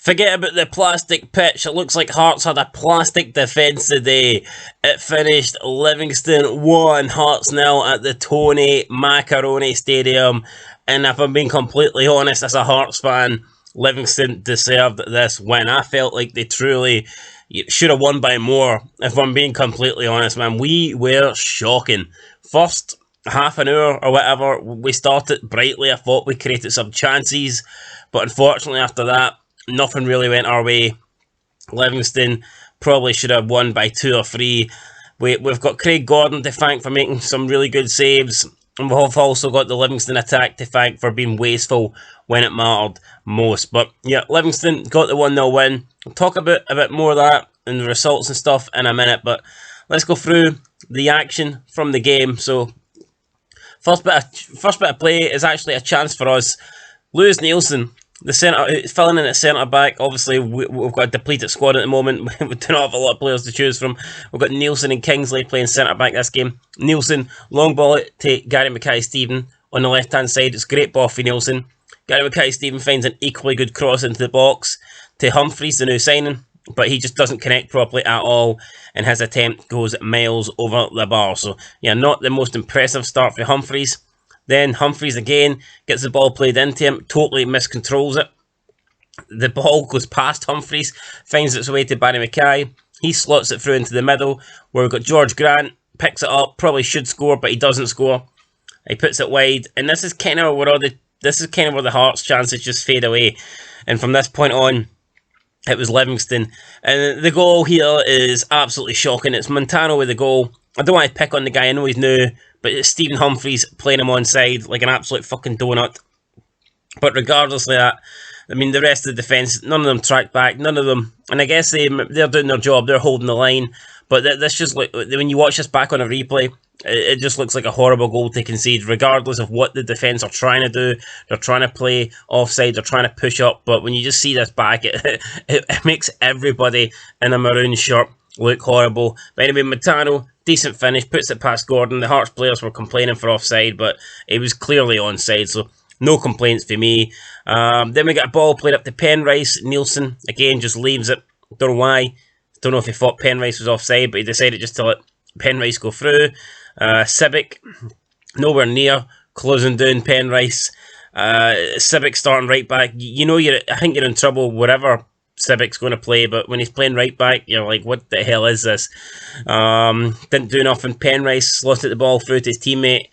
Forget about the plastic pitch. It looks like Hearts had a plastic defence today. It finished Livingston 1, Hearts 0 at the Tony Macaroni Stadium. And if I'm being completely honest, as a Hearts fan, Livingston deserved this win. I felt like they truly should have won by more. If I'm being completely honest, man, we were shocking. First half an hour or whatever, we started brightly. I thought we created some chances, but unfortunately after that, nothing really went our way. Livingston probably should have won by 2 or 3. We've got Craig Gordon to thank for making some really good saves. And we've also got the Livingston attack to thank for being wasteful when it mattered most. But yeah, Livingston got the 1-0 win. We'll talk a bit more of that and the results and stuff in a minute. But let's go through the action from the game. So first bit of play is actually a chance for us. Lewis Nielsen, the centre, filling in at centre back. Obviously, we've got a depleted squad at the moment. We do not have a lot of players to choose from. We've got Nielsen and Kingsley playing centre back this game. Nielsen, long ball to Gary Mackay-Steven on the left hand side. It's a great ball for Nielsen. Gary Mackay-Steven finds an equally good cross into the box to Humphreys, the new signing, but he just doesn't connect properly at all, and his attempt goes miles over the bar. So yeah, not the most impressive start for Humphreys. Then Humphreys again gets the ball played into him, totally miscontrols it. The ball goes past Humphreys, finds its way to Barry Mackay. He slots it through into the middle, where we've got George Grant, picks it up, probably should score, but he doesn't score. He puts it wide, and this is kind of where the Hearts' chances just fade away. And from this point on, it was Livingston. And the goal here is absolutely shocking. It's Montano with the goal. I don't want to pick on the guy, I know he's new, but it's Stephen Humphreys playing him onside like an absolute fucking donut. But regardless of that, I mean, the rest of the defence, none of them tracked back, none of them. And I guess they're doing their job, they're holding the line. But this just, like, when you watch this back on a replay, it just looks like a horrible goal to concede, regardless of what the defence are trying to do. They're trying to play offside, they're trying to push up. But when you just see this back, it makes everybody in a maroon shirt look horrible. But anyway, Montano, decent finish, puts it past Gordon. The Hearts players were complaining for offside, but it was clearly onside, so no complaints for me. Then we got a ball played up to Penrice. Nielsen, again, just leaves it. Don't know why. Don't know if he thought Penrice was offside, but he decided just to let Penrice go through. Civic, nowhere near closing down Penrice. Civic starting right back. I think you're in trouble wherever Civic's going to play, but when he's playing right back, you're like, what the hell is this? Didn't do nothing. Penrice slotted the ball through to his teammate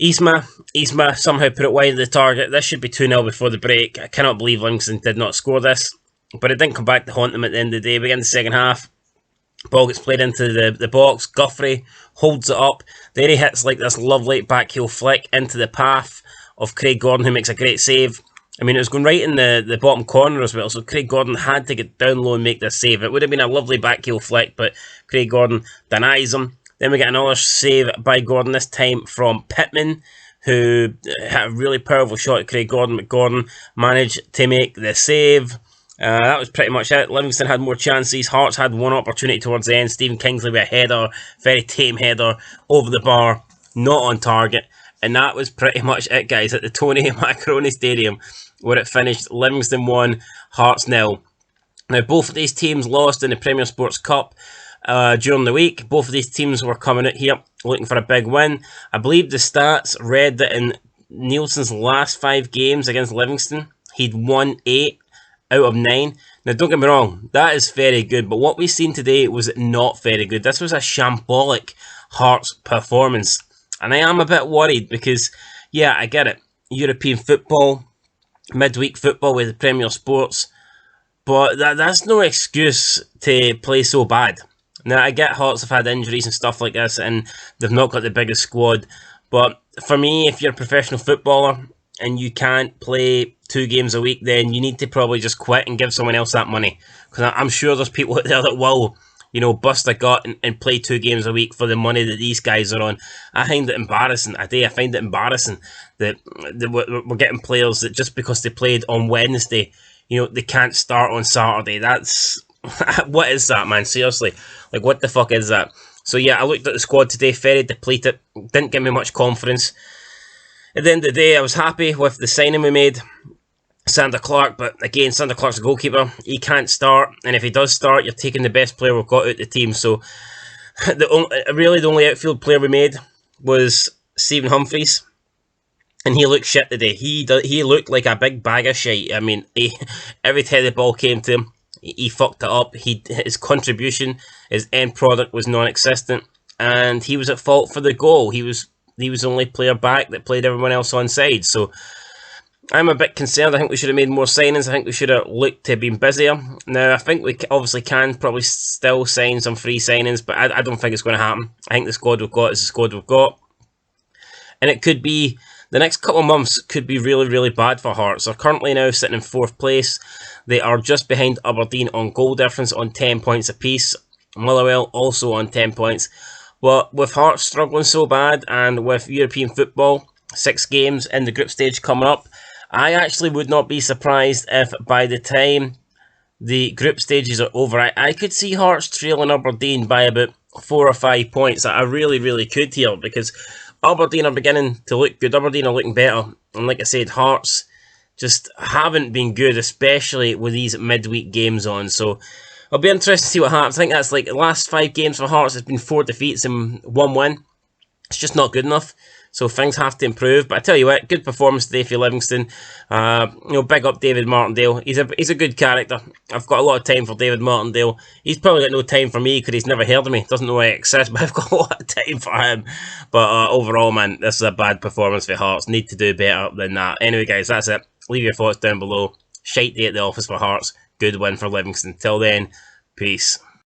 Isma somehow put it wide of the target. This should be 2-0 before the break. I cannot believe Livingston did not score this, but it didn't come back to haunt them at the end of the day. We get in the second half, ball gets played into the box. Guthrie holds it up. There he hits like this lovely backheel flick into the path of Craig Gordon, who makes a great save. I mean, it was going right in the bottom corner as well, so Craig Gordon had to get down low and make this save. It would have been a lovely backheel flick, but Craig Gordon denies him. Then we get another save by Gordon, this time from Pittman, who had a really powerful shot at Craig Gordon, but Gordon managed to make the save. That was pretty much it. Livingston had more chances. Hearts had one opportunity towards the end. Stephen Kingsley with a header, very tame header, over the bar, not on target. And that was pretty much it, guys, at the Tony Macaroni Stadium, where it finished Livingston 1, Hearts 0. Now, both of these teams lost in the Premier Sports Cup during the week. Both of these teams were coming out here looking for a big win. I believe the stats read that in Nielsen's last 5 games against Livingston, he'd won 8 out of 9. Now, don't get me wrong, that is very good, but what we've seen today was not very good. This was a shambolic Hearts performance. And I am a bit worried because, yeah, I get it. European football, midweek football with the Premier Sports, but that's no excuse to play so bad. Now, I get Hearts have had injuries and stuff like this, and they've not got the biggest squad, but for me, if you're a professional footballer and you can't play 2 games a week, then you need to probably just quit and give someone else that money. Because I'm sure there's people out there that will, bust a gut and play 2 games a week for the money that these guys are on. I find it embarrassing. I find it embarrassing that we're getting players that just because they played on Wednesday, they can't start on Saturday. That's... what is that, man? Seriously. Like, what the fuck is that? So, yeah, I looked at the squad today, very depleted. Didn't give me much confidence. At the end of the day, I was happy with the signing we made. Sander Clark, but again, Sander Clark's a goalkeeper. He can't start, and if he does start, you're taking the best player we've got out the team. So, the only outfield player we made was Stephen Humphreys, and he looked shit today. He looked like a big bag of shit. I mean, every time the ball came to him, he fucked it up. His contribution, his end product was non-existent, and he was at fault for the goal. He was the only player back that played everyone else on side. So I'm a bit concerned. I think we should have made more signings. I think we should have looked to have been busier. Now, I think we obviously can probably still sign some free signings, but I don't think it's going to happen. I think the squad we've got is the squad we've got. And it could be, the next couple of months could be really, really bad for Hearts. They're currently now sitting in 4th place. They are just behind Aberdeen on goal difference on 10 points apiece. Motherwell also on 10 points. But with Hearts struggling so bad, and with European football, 6 games in the group stage coming up, I actually would not be surprised if by the time the group stages are over, I could see Hearts trailing Aberdeen by about 4 or 5 points. I really, really could here, because Aberdeen are beginning to look good. Aberdeen are looking better. And like I said, Hearts just haven't been good, especially with these midweek games on. So it'll be interesting to see what happens. I think that's like the last 5 games for Hearts. It's been 4 defeats and 1 win. It's just not good enough. So things have to improve. But I tell you what, good performance today for Livingston. Big up David Martindale. He's a good character. I've got a lot of time for David Martindale. He's probably got no time for me because he's never heard of me. Doesn't know I exist, but I've got a lot of time for him. But overall, man, this is a bad performance for Hearts. Need to do better than that. Anyway, guys, that's it. Leave your thoughts down below. Shite day at the office for Hearts. Good win for Livingston. Till then, peace.